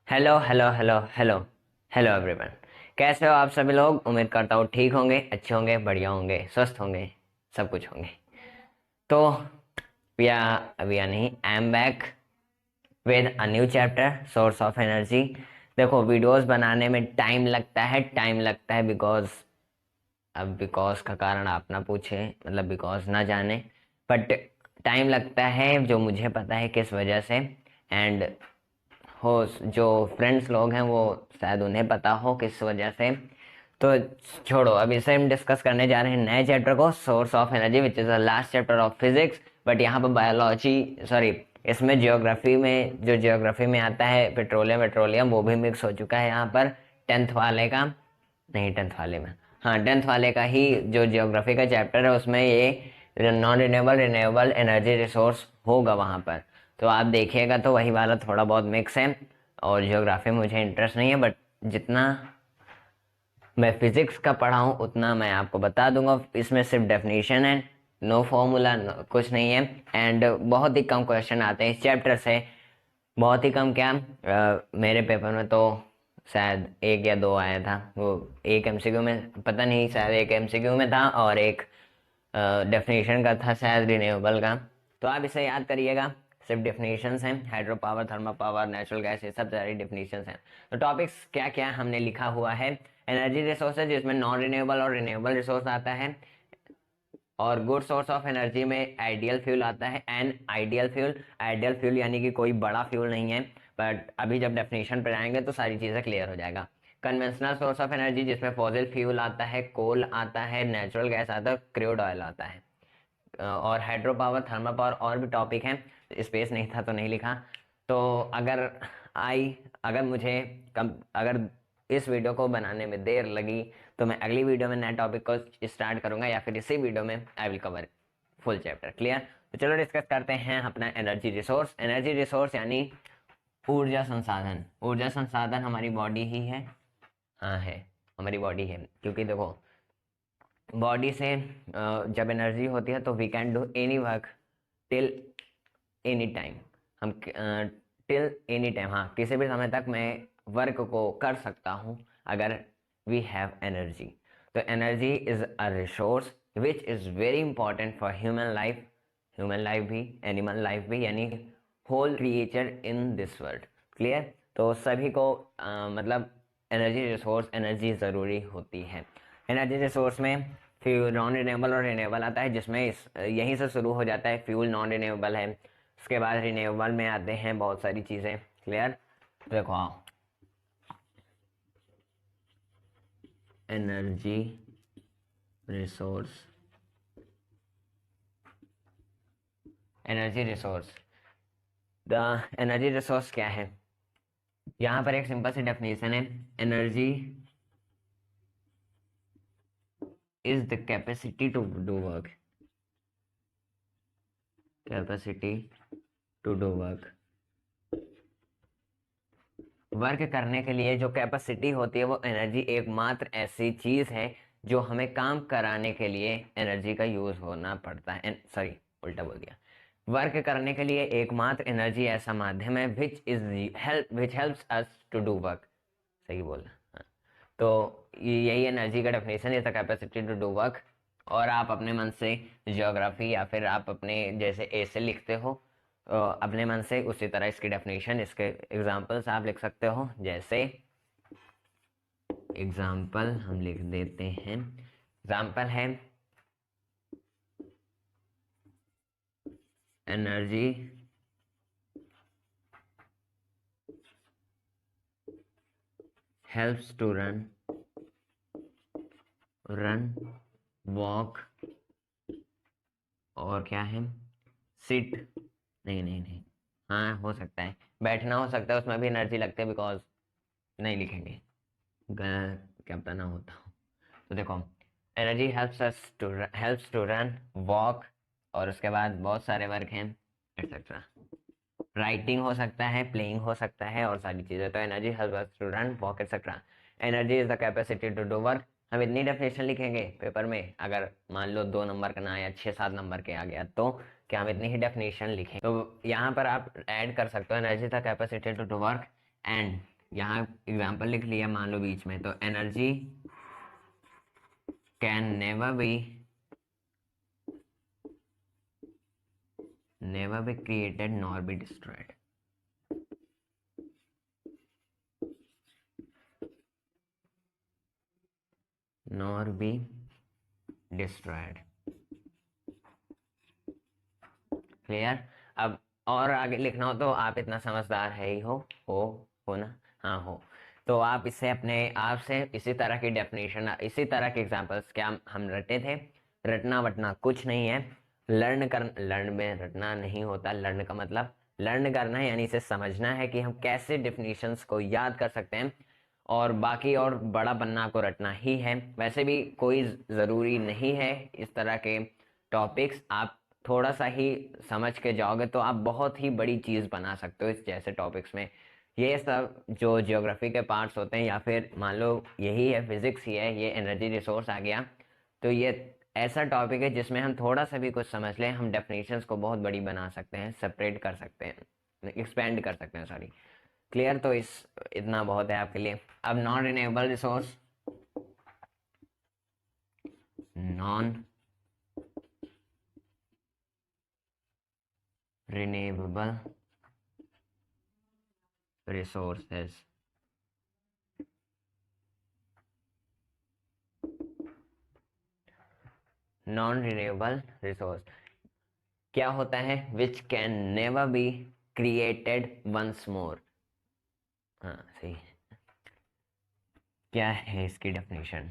Hello hello hello hello hello everyone. कैसे हो आप सभी लोग? उम्मीद करता हूँ ठीक होंगे, अच्छे होंगे, बढ़िया होंगे, स्वस्थ होंगे, सब कुछ होंगे। तो वी आर नहीं, I am back with a new chapter, source of energy. देखो, वीडियोस बनाने में टाइम लगता है बिकॉज अब बिकॉज का कारण आप ना पूछे, मतलब बिकॉज ना जाने, बट टाइम लगता है जो मुझे पता है किस वजह से। एंड हो जो फ्रेंड्स लोग हैं वो शायद उन्हें पता हो किस वजह से। तो छोड़ो, अब इसे हम डिस्कस करने जा रहे हैं नए चैप्टर को, source of energy, which is the last chapter of physics. But यहाँ पर बायोलॉजी, सॉरी, इसमें जियोग्राफी में, जो जियोग्राफी में आता है पेट्रोलियम पेट्रोलियम, वो भी मिक्स हो चुका है यहाँ पर। टेंथ वाले का, नहीं टेंथ वाले में, हाँ टेंथ वाले का ही जो जियोग्राफी का चैप्टर है उसमें ये non renewable renewable energy resource होगा वहाँ पर। तो आप देखिएगा तो वही वाला थोड़ा बहुत मिक्स है। और जियोग्राफी में मुझे इंटरेस्ट नहीं है, बट जितना मैं फिजिक्स का पढ़ा हूँ उतना मैं आपको बता दूंगा। इसमें सिर्फ डेफिनेशन है, नो फॉर्मूला, कुछ नहीं है। एंड बहुत ही कम क्वेश्चन आते हैं इस चैप्टर से, बहुत ही कम। क्या मेरे पेपर में तो शायद एक या दो आया था, वो एक एमसीक्यू में, पता नहीं, शायद एक एमसीक्यू में था और एक डेफिनेशन का था शायद, रिन्यूएबल का। तो आप इसे याद करिएगा, सिर्फ डेफिनेशंस हैं, hydro power, thermal power, natural gas, ये सब सारी डेफिनेशंस हैं। तो टॉपिक्स क्या क्या हमने लिखा हुआ है? एनर्जी रिसोर्सेज, जिसमें नॉन रिन्यूएबल और रिन्यूएबल रिसोर्स आता है। और गुड सोर्स ऑफ एनर्जी में आइडियल फ्यूल आता है, N ideal fuel. Ideal fuel यानी कि कोई बड़ा फ्यूल नहीं है, बट अभी जब डेफिनेशन पर आएंगे तो सारी चीज़ें क्लियर हो जाएगा। कन्वेंशनल सोर्स ऑफ एनर्जी, जिसमें फॉसिल फ्यूल आता है, कोल आता है, नेचुरल गैस आता है, क्रूड ऑयल आता है। और हाइड्रो पावर, थर्मल पावर, और भी टॉपिक हैं, स्पेस नहीं था तो नहीं लिखा। तो अगर आई अगर मुझे कम अगर इस वीडियो को बनाने में देर लगी तो मैं अगली वीडियो में नए टॉपिक को स्टार्ट करूंगा, या फिर इसी वीडियो में I will cover full chapter. Clear? तो चलो डिस्कस करते हैं अपना एनर्जी रिसोर्स। एनर्जी रिसोर्स यानी ऊर्जा संसाधन। ऊर्जा संसाधन हमारी बॉडी ही है, हाँ है, हमारी बॉडी है। क्योंकि देखो, बॉडी से जब एनर्जी होती है तो we can do any work till any time. हम टिल एनी टाइम, हाँ, किसी भी समय तक मैं वर्क को कर सकता हूँ अगर वी हैव एनर्जी। तो energy is a resource which is very important for human life, human life भी, एनिमल लाइफ भी, यानी whole creature in this world. Clear? तो सभी को मतलब एनर्जी रिसोर्स, एनर्जी ज़रूरी होती है। एनर्जी रिसोर्स में फ्यूल नॉन रिन्यूएबल और रिन्यूएबल आता है, जिसमें यहीं से शुरू हो जाता है। फ्यूल नॉन रिन्यूएबल है, उसके बाद रिन्यूएबल में आते हैं बहुत सारी चीज़ें। क्लियर? देखो, हाँ, energy resource, energy resource, the energy resource क्या है? यहाँ पर एक सिंपल सी डेफिनेशन है। Energy is the capacity to do work, capacity to do work. Work करने के लिए जो कैपेसिटी होती है वो एनर्जी एकमात्र ऐसी चीज है जो हमें काम कराने के लिए एनर्जी का यूज होना पड़ता है। सॉरी, उल्टा बोल दिया। वर्क करने के लिए एकमात्र एनर्जी ऐसा माध्यम है which helps us to do work. सही बोला, हाँ। तो यही एनर्जी का डेफिनेशन है, कैपेसिटी टू डू वर्क। और आप अपने मन से ज्योग्राफी या फिर आप अपने जैसे ए से लिखते हो, अपने मन से उसी तरह इसकी डेफिनेशन, इसके एग्जांपल्स आप लिख सकते हो। जैसे एग्जांपल हम लिख देते हैं, एग्जांपल है energy helps to run, run, walk, और क्या है, सिट, नहीं नहीं नहीं, हाँ हो सकता है बैठना, हो सकता है, उसमें भी एनर्जी लगती है, बिकॉज नहीं लिखेंगे, क्या पता ना होता हो। तो देखो, energy helps to run, walk, और उसके बाद बहुत सारे वर्क हैं, एक्सेट्रा। राइटिंग हो सकता है, प्लेइंग हो सकता है, और सारी चीज़ें। तो energy helps to run, walk, etcetera. Energy is the capacity to do work. हम इतनी डेफिनेशन लिखेंगे पेपर में, अगर मान लो 2 नंबर का ना आया, 6-7 नंबर के आ गया, तो क्या हम इतनी ही डेफिनेशन लिखें? तो यहाँ पर आप ऐड कर सकते हो, energy the capacity to do work and यहाँ एग्जाम्पल लिख लिया मान लो बीच में, तो energy can never be created nor be destroyed. Nor be destroyed. Clear. अब और आगे लिखना हो तो आप इतना समझदार है ही हो ना, हाँ हो, तो आप इससे अपने आप से इसी तरह की डेफिनेशन, इसी तरह के एग्जांपल्स क्या हम रटे थे। रटना वटना कुछ नहीं है, लर्न में रटना नहीं होता। लर्न का मतलब लर्न करना है, यानी इसे समझना है कि हम कैसे डेफिनेशंस को याद कर सकते हैं, और बाकी और बड़ा बनना आपको रटना ही है। वैसे भी कोई ज़रूरी नहीं है इस तरह के टॉपिक्स, आप थोड़ा सा ही समझ के जाओगे तो आप बहुत ही बड़ी चीज़ बना सकते हो इस जैसे टॉपिक्स में। ये सब जो ज्योग्राफी के पार्ट्स होते हैं, या फिर मान लो यही है फिजिक्स ही है, ये एनर्जी रिसोर्स आ गया, तो ये ऐसा टॉपिक है जिसमें हम थोड़ा सा भी कुछ समझ लें, हम डेफिनेशंस को बहुत बड़ी बना सकते हैं, सेपरेट कर सकते हैं, एक्सपेंड कर सकते हैं, सॉरी। क्लियर। तो इतना बहुत है आपके लिए। अब non renewable resource, non renewable resources. Non renewable resource क्या होता है? Which can never be created once more. हाँ सही। क्या है इसकी डेफिनेशन?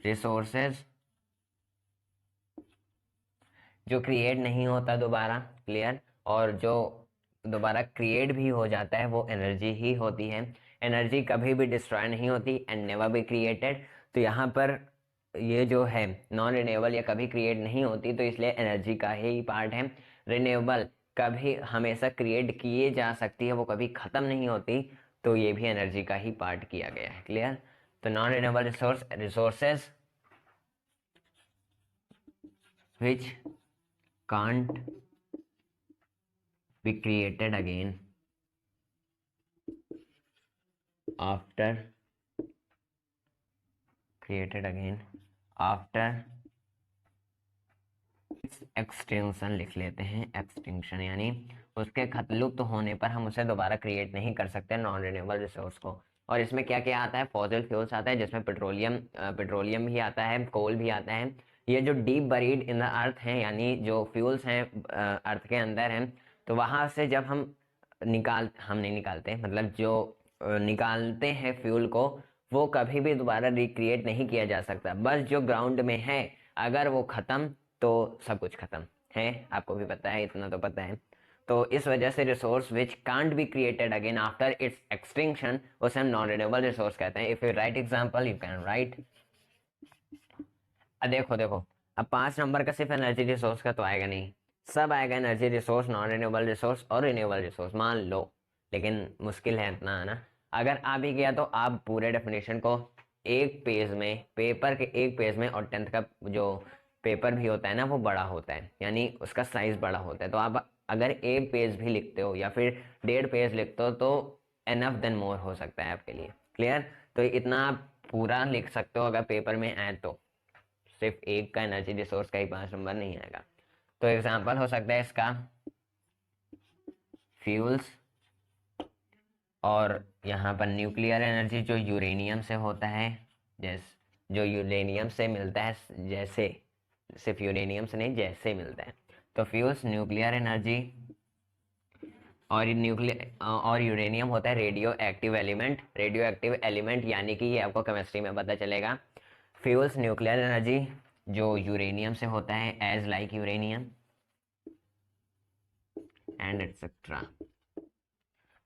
रिसोर्सेज जो क्रिएट नहीं होता दोबारा, क्लियर, और जो दोबारा क्रिएट भी हो जाता है वो एनर्जी ही होती है। एनर्जी कभी भी डिस्ट्रॉय नहीं होती एंड नेवर बी क्रिएटेड। तो यहाँ पर ये जो है नॉन रिन्यूएबल, या कभी क्रिएट नहीं होती, तो इसलिए एनर्जी का ही पार्ट है। रिन्यूएबल कभी हमेशा क्रिएट किए जा सकती है, वो कभी ख़त्म नहीं होती, तो ये भी एनर्जी का ही पार्ट किया गया है। क्लियर। तो non renewable resources which can't be created again after after extinction लिख लेते हैं। एक्सटिंक्शन यानी उसके लुप्त होने पर हम उसे दोबारा क्रिएट नहीं कर सकते नॉन रिन्यूएबल रिसोर्स को। और इसमें क्या क्या आता है? फॉसिल फ्यूल्स आता है, जिसमें पेट्रोलियम भी आता है, कोल भी आता है। ये जो deep buried in the earth हैं, यानी जो फ्यूल्स हैं अर्थ के अंदर हैं, तो वहां से जब हम नहीं निकालते, मतलब जो निकालते हैं फ्यूल को, वो कभी भी दोबारा रिक्रिएट नहीं किया जा सकता। बस जो ग्राउंड में है, अगर वो खत्म तो सब कुछ खत्म है। आपको भी पता है, इतना तो पता है। तो इस वजह से resource which can't be created again after it's extinction, उसे हम नॉन रिन्यूएबल रिसोर्स कहते हैं। If you right example you can write. देखो देखो, अब 5 नंबर का सिर्फ एनर्जी रिसोर्स का तो आएगा नहीं, सब आएगा, energy resource, non renewable resource और रिन्यूएबल रिसोर्स, मान लो। लेकिन मुश्किल है इतना, है ना। अगर आ भी गया तो आप पूरे डेफिनेशन को एक पेज में, पेपर के एक पेज में, और 10th का जो पेपर भी होता है ना वो बड़ा होता है, यानी उसका साइज बड़ा होता है, तो आप अगर एक पेज भी लिखते हो या फिर 1.5 पेज लिखते हो तो एनफ देन मोर हो सकता है आपके लिए। क्लियर। तो इतना आप पूरा लिख सकते हो अगर पेपर में आए तो, सिर्फ एक का एनर्जी रिसोर्स का ही 5 नंबर नहीं आएगा। तो एग्जांपल हो सकता है इसका फ्यूल्स, और यहाँ पर न्यूक्लियर एनर्जी जो यूरेनियम से होता है, जैसे जो यूरेनियम से मिलता है, जैसे सिर्फ यूरेनियम से नहीं, जैसे मिलता है। तो फ्यूल्स, न्यूक्लियर एनर्जी, और यूरेनियम होता है radioactive element. Radioactive element यानी कि ये आपको केमिस्ट्री में पता चलेगा। फ्यूल्स, न्यूक्लियर एनर्जी जो यूरेनियम से होता है, as like uranium and etcetera,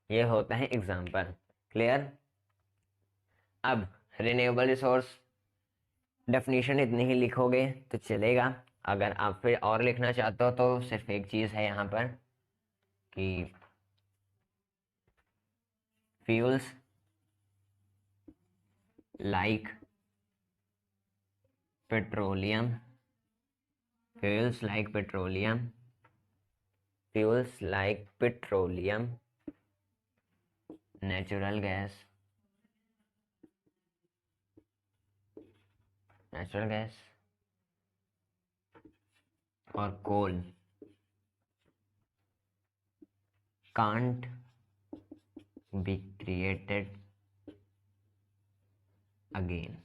ये होता है एग्जाम्पल। क्लियर। अब रिन्यूएबल रिसोर्स डेफिनेशन इतनी ही लिखोगे तो चलेगा। अगर आप फिर और लिखना चाहते हो तो सिर्फ एक चीज है यहाँ पर कि fuels like petroleum, fuels like petroleum, fuels like petroleum natural gas, natural gas और कोल कांट बी क्रिएटेड अगेन।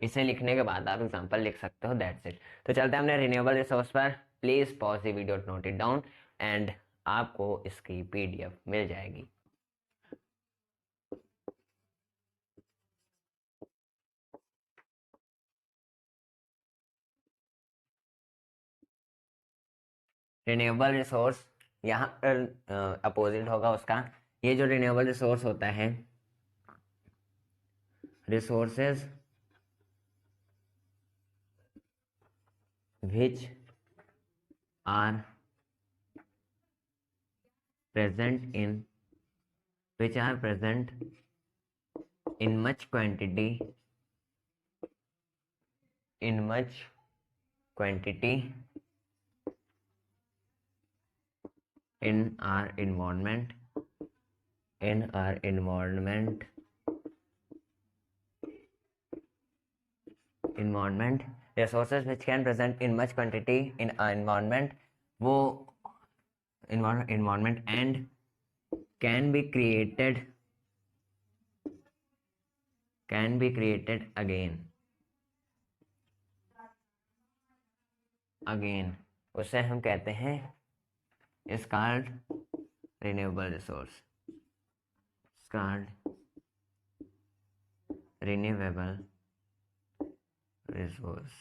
इसे लिखने के बाद आप एग्जांपल लिख सकते हो, दैट्स इट। तो चलते हैं हमने रिन्यूएबल रिसोर्स पर। Please pause the video, note it down and आपको इसकी पीडीएफ मिल जाएगी। रिन्यूएबल रिसोर्स यहाँ पर अपोजिट होगा उसका। ये जो रिन्यूएबल रिसोर्स होता है, resources which are present in which are present in much quantity in much quantity in our environment environment resources which can present in much quantity in our environment, वो environment and can be created again उसे हम कहते हैं is called renewable resource, is called renewable resource।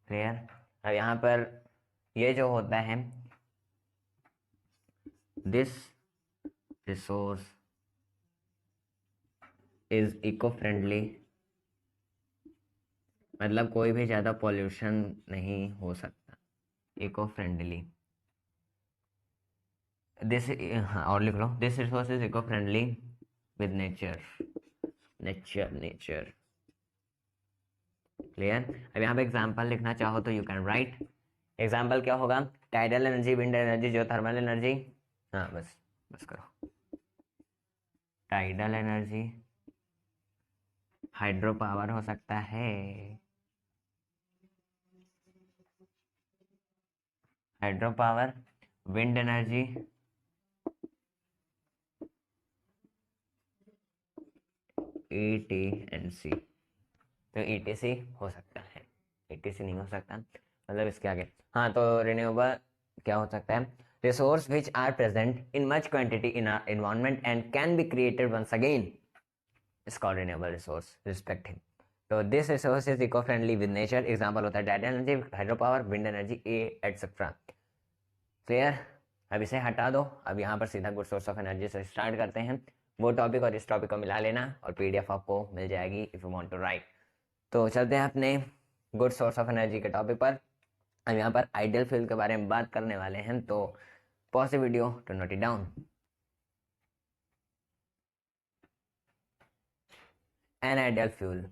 Clear? अब यहाँ पर ये जो होता है, this resource is eco friendly, मतलब कोई भी ज़्यादा पॉल्यूशन नहीं हो सकता, इको फ्रेंडली। दिस, और लिख लो, this resource is eco friendly with nature. Clear? अब यहाँ पे एग्जाम्पल लिखना चाहो तो यू कैन राइट। एग्जाम्पल क्या होगा? टाइडल एनर्जी, विंड एनर्जी, जो थर्मल एनर्जी। हाँ बस करो। टाइडल एनर्जी, हाइड्रो पावर हो सकता है, hydro power, wind energy, ETNC। तो ETC हो सकता है, ETC नहीं हो सकता, मतलब इसके आगे। हाँ, तो रिन्यूएबल क्या हो सकता है? Resource which are present in much quantity in our environment and can be created once again is called renewable resource respective. तो this resource is eco friendly with nature. Example होता है tidal energy, hydro power, wind energy, etcetera. Clear? अब इसे हटा दो। अब यहाँ पर सीधा गुड सोर्स ऑफ एनर्जी से स्टार्ट करते हैं। वो टॉपिक और इस टॉपिक को मिला लेना और पीडीएफ आपको मिल जाएगी if you want to write. तो चलते हैं अपने गुड सोर्स ऑफ एनर्जी के टॉपिक पर। हम यहाँ पर आइडियल फ्यूल के बारे में बात करने वाले हैं, तो pause the video to note it down. An ideal fuel,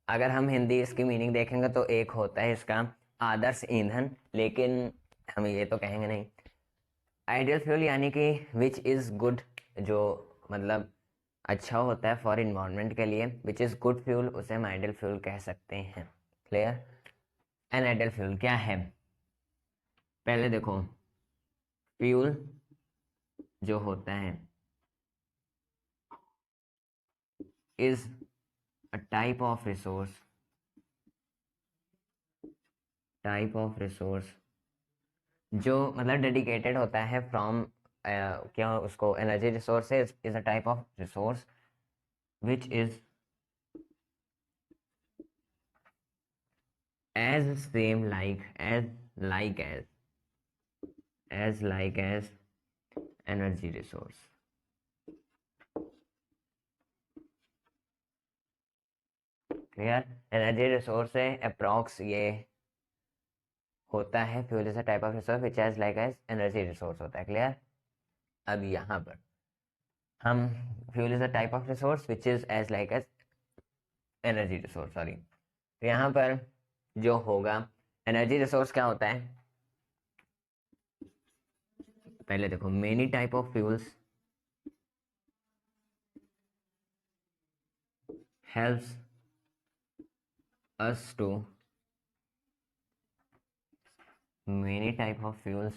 अगर हम हिंदी इसकी मीनिंग देखेंगे तो एक होता है इसका आदर्श ईंधन, लेकिन हम ये तो कहेंगे नहीं। आइडियल फ्यूल यानी कि विच इज़ गुड, जो मतलब अच्छा होता है फॉर इन्वायरमेंट के लिए, विच इज़ गुड फ्यूल, उसे हम आइडियल फ्यूल कह सकते हैं। क्लियर? एन आइडियल फ्यूल क्या है? पहले देखो, फ्यूल जो होता है is a type of resource जो मतलब डेडिकेटेड होता है फ्रॉम क्या उसको, energy resources is a type of resource which is as same like as energy resource। Clear? Energy resource से अप्रॉक्स ये होता है, fuel is a type of resource which as like as energy resource होता है। Clear? अब यहाँ पर हम fuel is a type of resource which is as like as energy resource, sorry. तो यहाँ पर जो होगा, एनर्जी रिसोर्स क्या होता है? पहले देखो, many type of fuels helps us to many type of fuels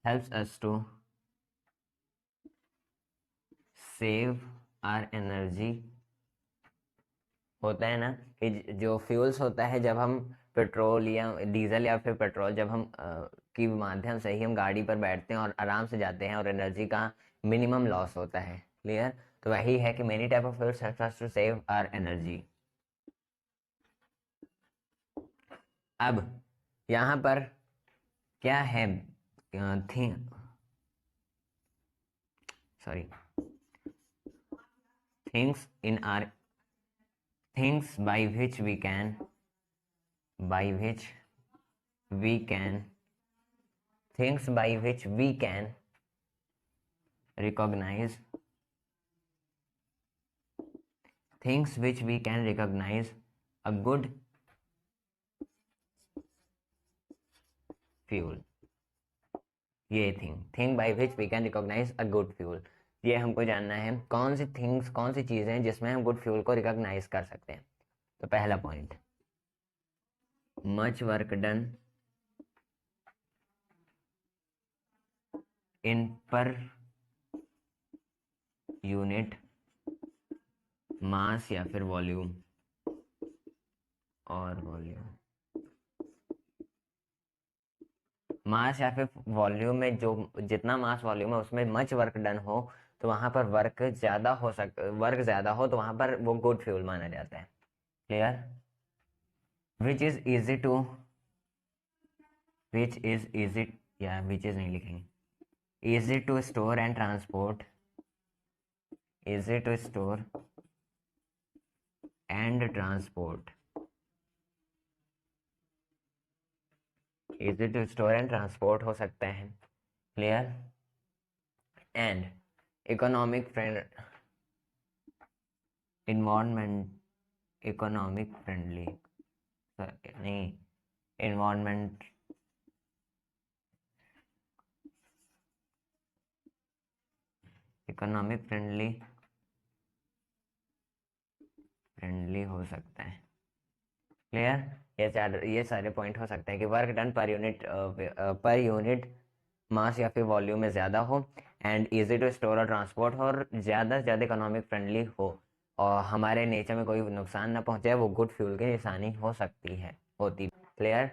helps us to save our energy। होता है ना कि जो फ्यूल्स होता है, जब हम पेट्रोल या डीजल या फिर पेट्रोल जब हम की माध्यम से ही हम गाड़ी पर बैठते हैं और आराम से जाते हैं और एनर्जी का मिनिमम लॉस होता है। क्लियर? तो वही है कि many type of fuels help us to save our energy. अब यहाँ पर क्या है, sorry, things in are things by which we can things by which we can recognize things which we can recognize a good fuel। ये thing by which we can recognize a good fuel, ये हमको जानना है कौन see things, कौन सी चीजें हैं जिसमें हम गुड फ्यूल को रिकॉग्नाइज कर सकते हैं। तो पहला point, much work done in per unit mass या फिर वॉल्यूम, और वॉल्यूम मास या फिर वॉल्यूम में जो जितना मास वॉल्यूम है उसमें मच वर्क डन हो तो वहां पर वर्क ज्यादा हो तो वहां पर वो गुड फ्यूल माना जाता है। Clear? Which is easy to या विच इज नहीं लिखेंगे, easy to store and transport, easy to store and transport, easy to store and transport हो सकता है। Clear? And economic friend, economic friendly नहीं, इन्वायरमेंट इकोनॉमिक फ्रेंडली हो सकता है। क्लियर? ये सारे पॉइंट हो सकते हैं कि work done per unit mass या फिर वॉल्यूम में ज़्यादा हो, एंड इजी टू स्टोर और ट्रांसपोर्ट हो, और ज़्यादा से ज़्यादा इकोनॉमिक फ्रेंडली हो और हमारे नेचर में कोई नुकसान ना पहुंचे, वो गुड फ्यूल की निशानी हो सकती है, होती। Clear?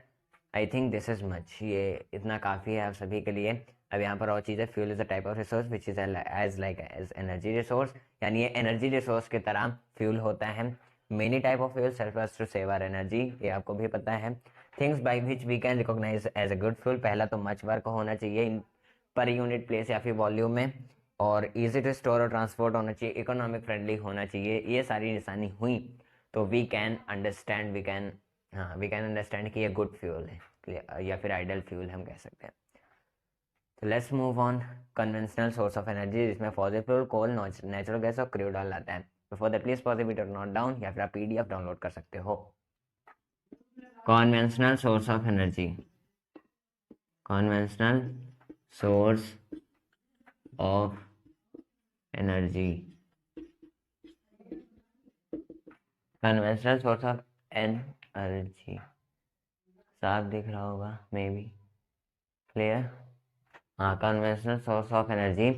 I think this is much, ये इतना काफ़ी है आप सभी के लिए। अब यहाँ पर और चीज़ है, fuel is a type of resource which is as energy resource, यानी ये एनर्जी रिसोर्स की तरह फ्यूल होता है। Many type of fuel help us to save our energy, ये आपको भी पता है। Things by which we can recognize as a good fuel, पहला तो मच वर्क होना चाहिए पर यूनिट प्लेस या फिर वॉल्यूम में, और इजी टू स्टोर और ट्रांसपोर्ट होना चाहिए, इकोनॉमिक फ्रेंडली होना चाहिए। ये सारी निशानी हुई तो वी कैन अंडरस्टैंड कि ये गुड फ्यूल है या फिर आइडल फ्यूल हम कह सकते हैं। तो let's move on, conventional source of energy, जिसमें फॉसिल फ्यूल, कोल, नेचुरल गैस और क्रूड ऑयल आता है। Before that please pause the video, note down, या फिर आप पीडीएफ डाउनलोड कर सकते हो। Conventional source of energy, conventional source of energy, conventional source of energy, साफ दिख रहा होगा मे बी। क्लियर? हाँ, कन्वेंशनल सोर्स ऑफ एनर्जी।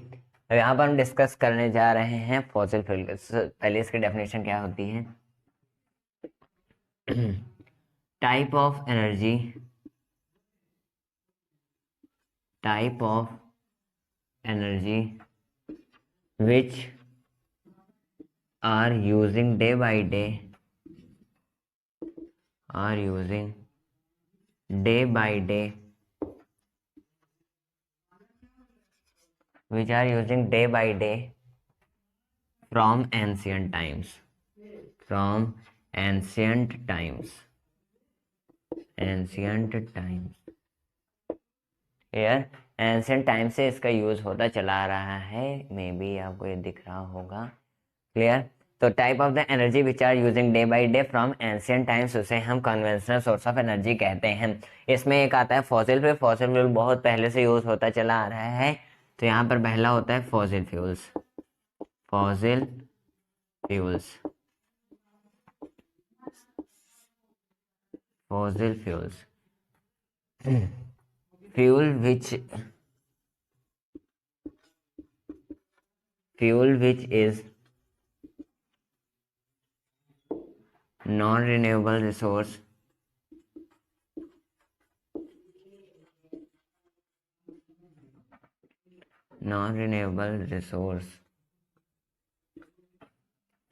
अब यहाँ पर हम डिस्कस करने जा रहे हैं फॉसिल फ्यूल। पहले इसकी डेफिनेशन क्या होती है? Type of energy, type of energy which are using day by day, are using day by day, which are using day by day from ancient times, from ancient times, ancient times। यार ancient time से इसका use होता चला आ रहा है, may be आपको ये दिख रहा होगा। क्लियर? तो type of the energy which are using day by day from ancient times, उसे हम कन्वेंशनल सोर्स ऑफ एनर्जी कहते हैं। इसमें एक आता है फॉसिल फ्यूल। फॉसिल फ्यूल बहुत पहले से यूज होता चला आ रहा है, तो यहाँ पर पहला होता है fossil fuels. Fossil fuels, fossil fuels, fuel which is non-renewable resource,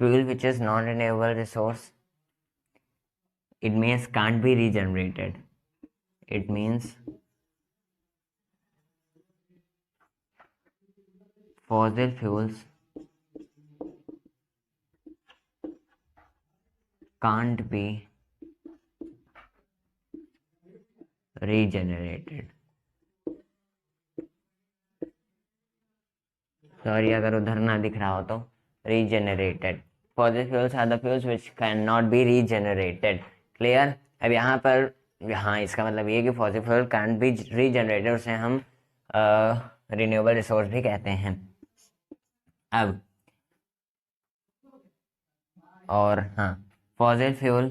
fuel which is non-renewable resource, it means can't be regenerated. It means fossil fuels can't be regenerated. Sorry अगर उधर ना दिख रहा हो तो regenerated. Fossil fuels are the fuels which cannot be regenerated. Clear? अब यहाँ पर हाँ इसका मतलब ये कि fossil fuel can be regenerated, उसे हम रिन्यूएबल रिसोर्स भी कहते हैं। अब और हाँ, fossil fuel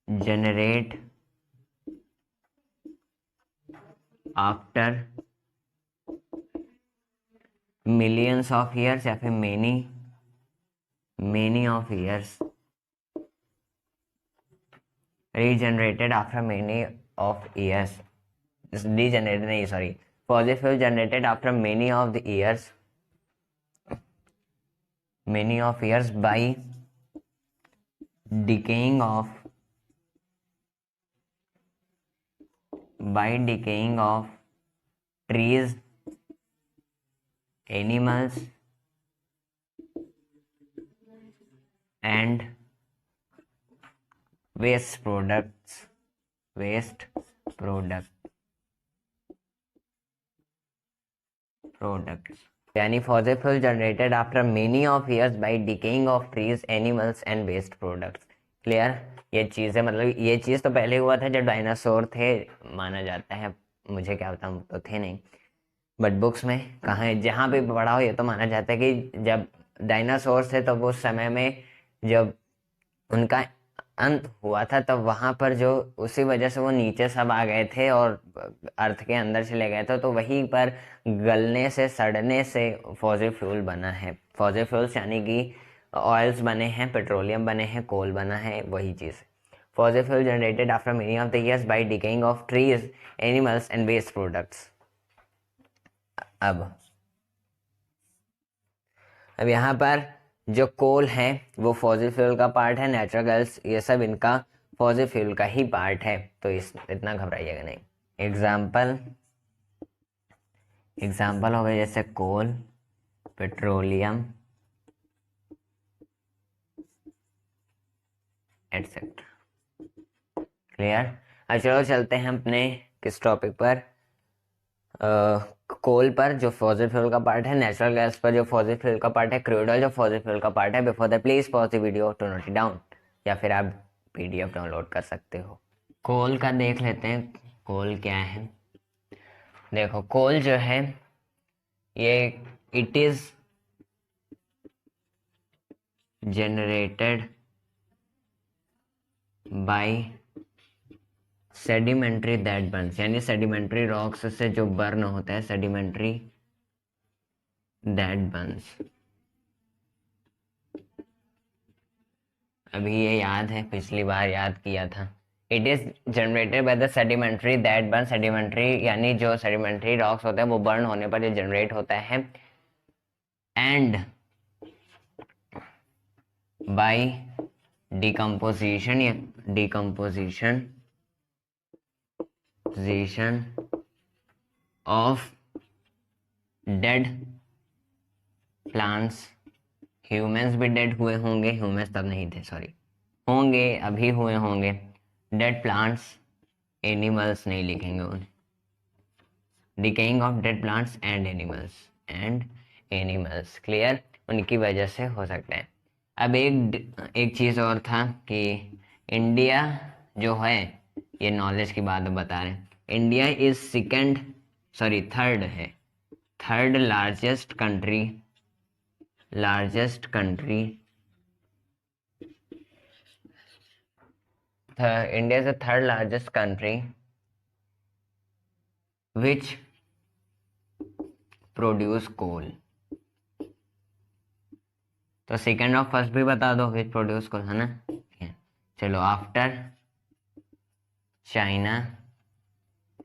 generate after millions of years या फिर many of years, regenerated after many of years, degenerated नहीं sorry, fossil fuel generated after many of years by decaying of trees, animals and waste products, यानी fossil fuel generated after many of years by decaying of trees, animals and waste products. Clear? ये चीज़ है, मतलब ये चीज़ तो पहले हुआ था जब डायनासोर थे, माना जाता है, मुझे क्या पता, तो थे नहीं, बट बुक्स में कहाँ है, जहाँ पे पढ़ा हो ये तो माना जाता है कि जब डायनासोर थे तो उस समय में जब उनका अंत हुआ था तब वहां पर जो उसी वजह से वो नीचे सब आ गए थे और अर्थ के अंदर चले गए थे, तो वहीं पर गलने से सड़ने से फॉसिल फ्यूल बना है। फॉसिल फ्यूल्स यानी कि ऑयल्स बने हैं, पेट्रोलियम बने हैं, कोल बना है, वही चीज़ है। Fossil fuel generated after many of the years by decaying of trees, animals and waste products. अब यहाँ पर जो कोल है वो फॉसिल फ्यूल का पार्ट है, नेचुरल गैस ये सब इनका फॉसिल फ्यूल का ही पार्ट है, तो इतना घबराइएगा नहीं। एग्जाम्पल हो गए जैसे कोल, पेट्रोलियम एटसेट्रा। क्लियर? अब चलो चलते हैं अपने किस टॉपिक पर, कोल पर जो फॉसिल फ्यूल का पार्ट है, नेचुरल गैस पर जो फॉसिल फ्यूल का पार्ट है, क्रूड ऑयल जो फॉसिल फ्यूल का पार्ट है। Before that please pause the video to note it down, या फिर आप पीडीएफ डाउनलोड कर सकते हो। कोल का देख लेते हैं, कोल क्या है। देखो कोल जो है ये it is generated bye sedimentary that Burns, यानी सेडिमेंट्री रॉक्स से जो बर्न होता है, सेडिमेंट्री दैट बर्न्स। अभी ये याद है, पिछली बार याद किया था। It is generated by the sedimentary that burn, sedimentary यानी जो सेडिमेंट्री रॉक्स होते हैं वो बर्न होने पर ये जनरेट होता है, and by decomposition of dead plants. Humans भी डेड हुए होंगे, ह्यूमंस तब नहीं थे, सॉरी, होंगे, अभी हुए होंगे। डेड प्लांट्स, एनिमल्स नहीं लिखेंगे उन्हें। Decaying of dead plants and animals. Clear? उनकी वजह से हो सकता है। अब एक चीज़ और था कि इंडिया जो है ये नॉलेज की बात बता रहे हैं। इंडिया इज थर्ड है, third largest country, India is the third largest country which produce coal. तो सेकंड और फर्स्ट भी बता दो, विच प्रोड्यूस कोल, है ना। चलो, after China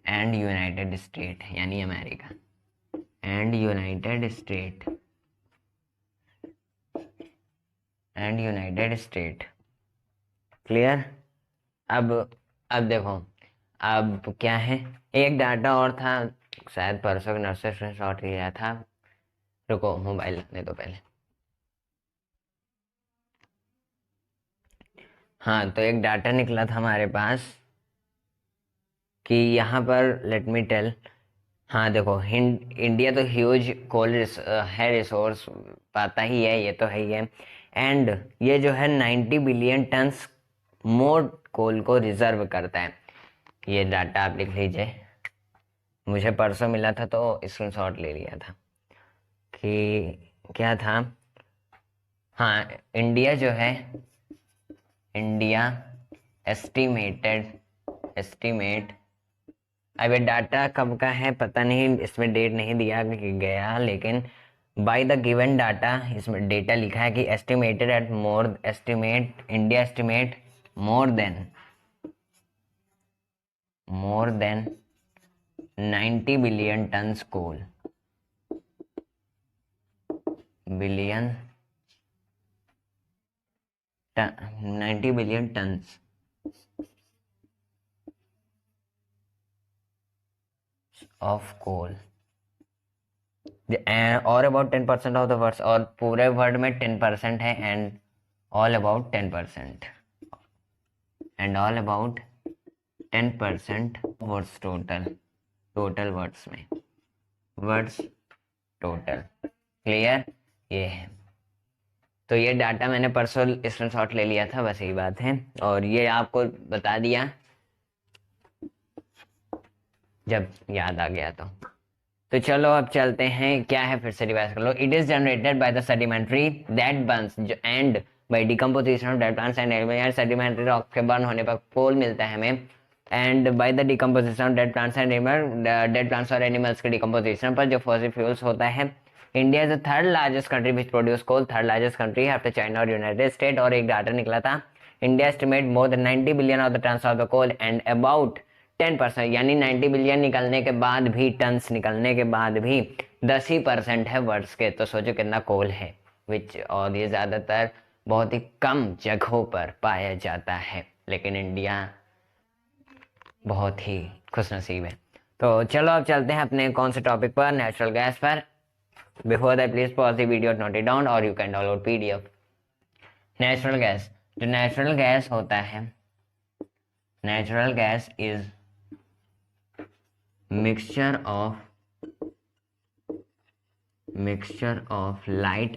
and United State, यानी America and United State, clear. अब देखो, अब क्या है, एक डाटा और था, शायद परसों के नर्सरी से शॉट लिया था। रुको, मोबाइल रखने दो पहले। हाँ, तो एक डाटा निकला था हमारे पास कि यहाँ पर, लेट मी टेल। हाँ देखो, इंडिया तो ह्यूज कोल है, रिसोर्स पाता ही है, ये तो है ही है। एंड ये जो है 90 बिलियन टन्स मोर कोल को रिजर्व करता है। ये डाटा आप लिख लीजिए, मुझे परसों मिला था तो स्क्रीनशॉट ले लिया था कि क्या था। हाँ, इंडिया जो है, इंडिया एस्टिमेट, अब ये डाटा कब का है पता नहीं, इसमें डेट नहीं दिया गया, लेकिन बाय द गिवन डाटा, इसमें डेटा लिखा है कि India estimate more than 90 billion tons coal, billion 90 billion tons of coal, और अबाउट 10% ऑफ द वर्ड्स, और पूरे वर्ड में 10% है, and all about 10%, and all about 10% words, total words में, वर्ड्स टोटल, क्लियर। ये है, तो ये डाटा मैंने परसों स्क्रीनशॉट ले लिया था, बस यही बात है, और ये आपको बता दिया जब याद आ गया तो चलो अब चलते हैं, क्या है फिर से रिवाइज कर लो। It is generated by the sedimentary that burns and by decomposition of dead plants and animals, sedimentary rock के बर्न होने पर कोल मिलता है हमें, and by the decomposition of dead plants and dead plants और animals के decomposition पर जो फॉसिल फ्यूल्स होता है। India is the third largest country which produce coal, third largest country after China और यूनाइटेड स्टेट, और एक डाटा निकला था, India estimate more than 90 billion of the tons of the coal and about 10%, यानी 90 billion निकलने के बाद भी, टन्स निकलने के बाद भी 10% है वर्ड्स के, तो सोचो कितना कोल है, विच, और ये ज़्यादातर बहुत ही कम जगहों पर पाया जाता है, लेकिन इंडिया बहुत ही खुशनसीब है। तो चलो अब चलते हैं अपने कौन से टॉपिक पर, नेचुरल गैस पर। Before that please pause the video, note it down, और you can download PDF. Natural gas, जो नेचुरल गैस होता है, natural gas is mixture of light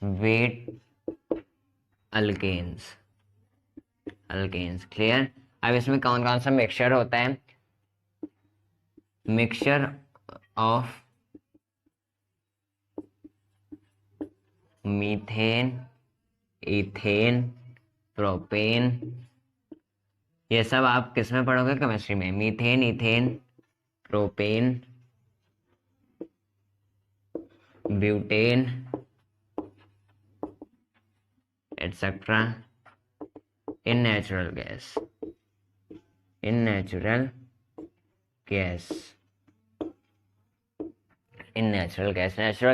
weight alkanes, clear. अब इसमें कौन कौन सा मिक्सचर होता है, mixture of methane, ethane, propane, ये सब आप किस में पढ़ोगे, केमिस्ट्री में, methane, ethane, propane, butane etcetera in natural gas, natural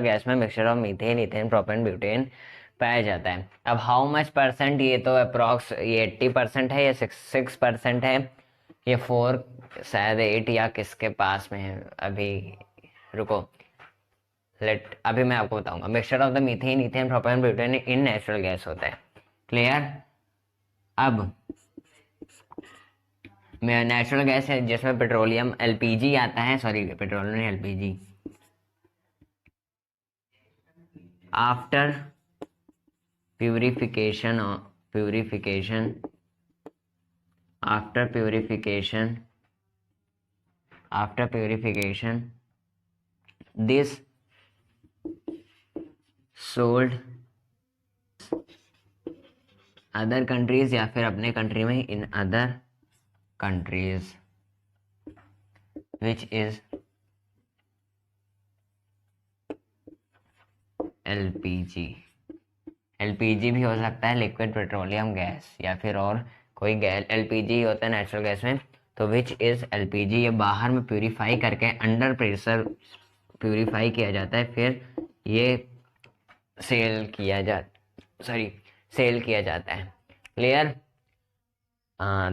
gas में mixture of methane, ethane, propane, butane पाया जाता है। अब हाउ मच परसेंट, ये तो अप्रॉक्स ये 80% है, ये 6% है, ये 4 शायद 8 या किसके पास में है अभी, रुको, अभी मैं आपको बताऊंगा। Mixture of the methane, ethane, propane, butane in natural gas होता है, क्लियर। अब नेचुरल गैस है जिसमें पेट्रोलियम एलपीजी आता है, sorry petroleum LPG, after purification purification, after purification, this sold other countries या फिर अपने कंट्री में in other countries which is LPG. LPG भी हो सकता है लिक्विड पेट्रोलियम गैस, या फिर और कोई गैस। एलपीजी होता है नेचुरल गैस में, तो विच इज एलपीजी। ये बाहर में प्यूरिफाई करके अंडर प्रेशर प्यूरिफाई किया जाता है, फिर ये सेल किया जाता है। क्लियर।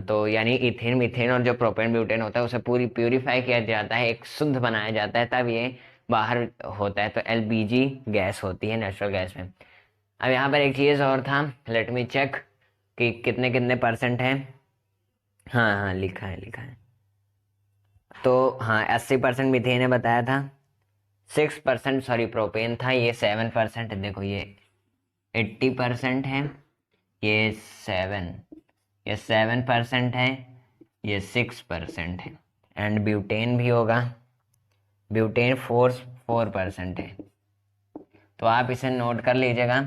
तो यानी इथेन, मीथेन और जो प्रोपेन ब्यूटेन होता है उसे पूरी प्यूरिफाई किया जाता है, एक शुद्ध बनाया जाता है, तब ये बाहर होता है। तो एलपीजी गैस होती है नेचुरल गैस में। अब यहाँ पर एक चीज़ और था, लेट मी चेक कि कितने कितने परसेंट है। हाँ लिखा है। तो हाँ 80% मीथेन ने बताया था, 6% सॉरी प्रोपेन था, ये 7% है। देखो ये 80% है, ये 7% है, ये 6% है। एंड ब्यूटेन भी होगा, ब्यूटेन 4% है। तो आप इसे नोट कर लीजिएगा।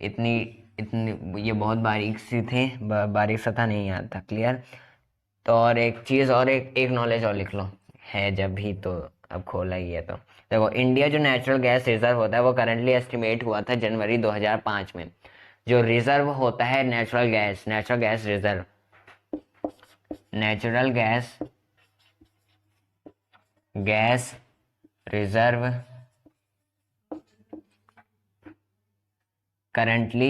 इतनी ये बहुत बारीक सा था, नहीं याद था। क्लियर। तो और एक चीज़ और, एक नॉलेज और लिख लो, है जब भी तो अब खोला ही है। तो देखो, इंडिया जो नेचुरल गैस रिजर्व होता है वो करंटली एस्टिमेट हुआ था जनवरी 2005 में। जो रिजर्व होता है natural gas reserve, natural gas reserve currently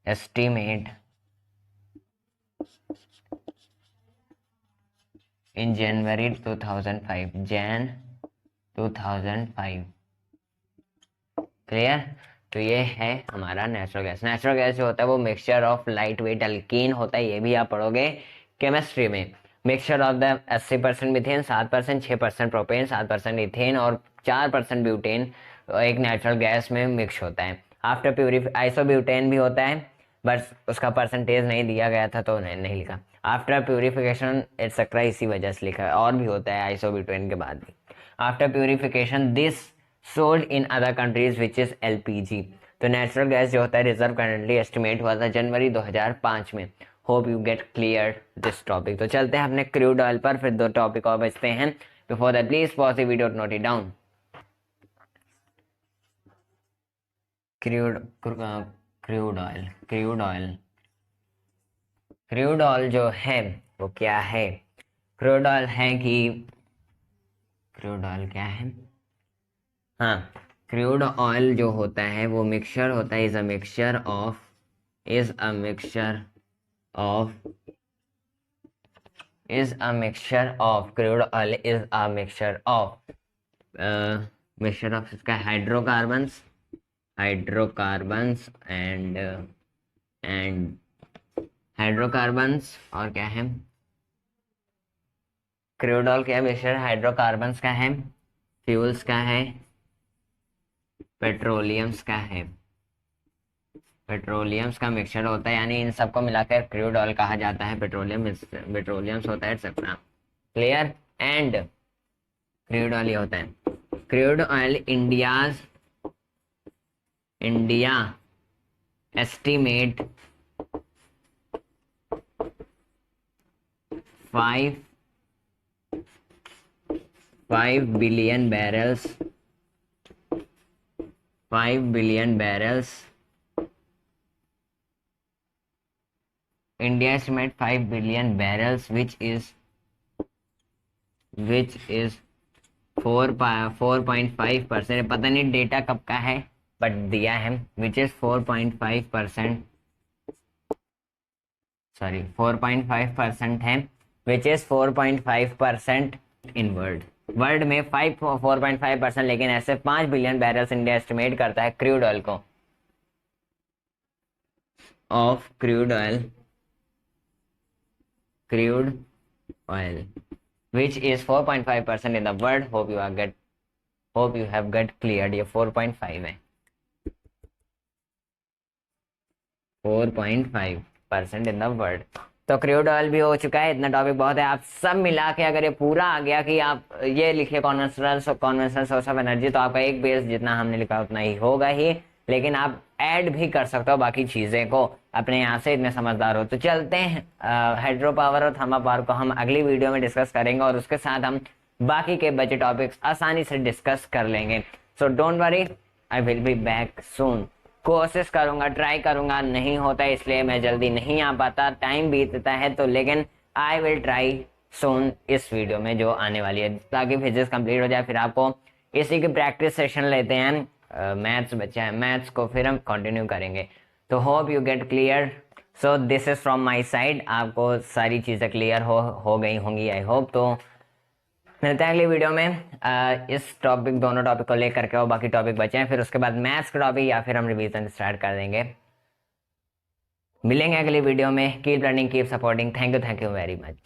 estimate in January 2005 clear. तो ये है हमारा नेचुरल गैस जो होता है वो mixture of light weight alkyne होता है, ये भी आप पढ़ोगे केमिस्ट्री में। Mixture of the 80% methane, 7%, 6% propane, 7% ethane और 4% ब्यूटेन एक नेचुरल गैस में मिक्स होता है। आफ्टर प्यूरिफाई आइसोब्यूटेन भी होता है, बस उसका परसेंटेज नहीं दिया गया था तो नहीं लिखा। आफ्टर प्यूरिफिकेशन एक्सेट्रा, इसी वजह से लिखा है। और भी होता है आइसोब्यूटेन के बाद भी। After purification this sold in other countries which is LPG. तो नेचुरल गैस जो होता है रिजर्व करंटली एस्टिमेट हुआ था जनवरी 2005 में। Hope you get clear this topic. तो चलते हैं अपने क्रूड ऑयल पर, फिर 2 टॉपिक और बचते हैं। Before that please pause the video, note it down. Crude oil जो है वो क्या है? क्रूड ऑयल क्या है? हाँ, क्रूड ऑयल जो होता है वो मिक्सचर होता है, is a mixture of crude oil is a mixture of इसका हाइड्रोकार्बन्स एंड हाइड्रोकार्बन्स और क्या है? क्रूड ऑयल क्या मिक्सचर हाइड्रोकार्बन्स का है, फ्यूल्स का है, पेट्रोलियम्स का मिक्सचर होता है, यानी इन सबको मिलाकर क्रूड ऑयल कहा जाता है। पेट्रोलियम्स होता है etcetera. Clear. And crude oil ये होता है, crude oil India estimate 5 billion barrels India estimate 5 billion barrels which is 4.5%। पता नहीं डेटा कब का है बट दिया है, which is 4.5%, सॉरी 4.5% है, which is 4.5% इन वर्ल्ड में 4.5%। लेकिन ऐसे 5 बिलियन बैरल्स इंडिया एस्टिमेट करता है क्रूड ऑयल को, of crude oil which is 4.5% in the world. Hope you are get hope you have get clear. ये 4.5 है, 4.5% इन द वर्ल्ड। तो क्रूड ऑयल भी हो चुका है, इतना टॉपिक बहुत है। आप सब मिला के अगर ये पूरा आ गया कि आप ये लिखिए कॉन्वेंशनल सोर्स ऑफ एनर्जी, तो आपका एक बेस जितना हमने लिखा उतना ही होगा ही, लेकिन आप ऐड भी कर सकते हो बाकी चीजें को अपने यहाँ से, इतने समझदार हो। तो चलते हैं हाइड्रो पावर और थर्मल पावर को हम अगली वीडियो में डिस्कस करेंगे, और उसके साथ हम बाकी के बचे टॉपिक्स आसानी से डिस्कस कर लेंगे। So don't worry, I will be back soon. कोशिश करूंगा, ट्राई करूंगा, नहीं होता इसलिए मैं जल्दी नहीं आ पाता, टाइम बीतता है तो, लेकिन आई विल ट्राई सून इस वीडियो में जो आने वाली है, ताकि फिजिक्स कंप्लीट हो जाए। फिर आपको इसी की प्रैक्टिस सेशन लेते हैं, मैथ्स बचा है, मैथ्स को फिर हम कंटिन्यू करेंगे। तो hope you get clear. So this is from my side, आपको सारी चीज़ें क्लियर हो गई होंगी आई होप। तो मिलते हैं अगली वीडियो में इस टॉपिक, दोनों टॉपिक को लेकर के, और बाकी टॉपिक बचे हैं, फिर उसके बाद मैथ्स का टॉपिक या फिर हम रिवीजन स्टार्ट कर देंगे। मिलेंगे अगली वीडियो में। Keep learning, keep supporting. Thank you very much.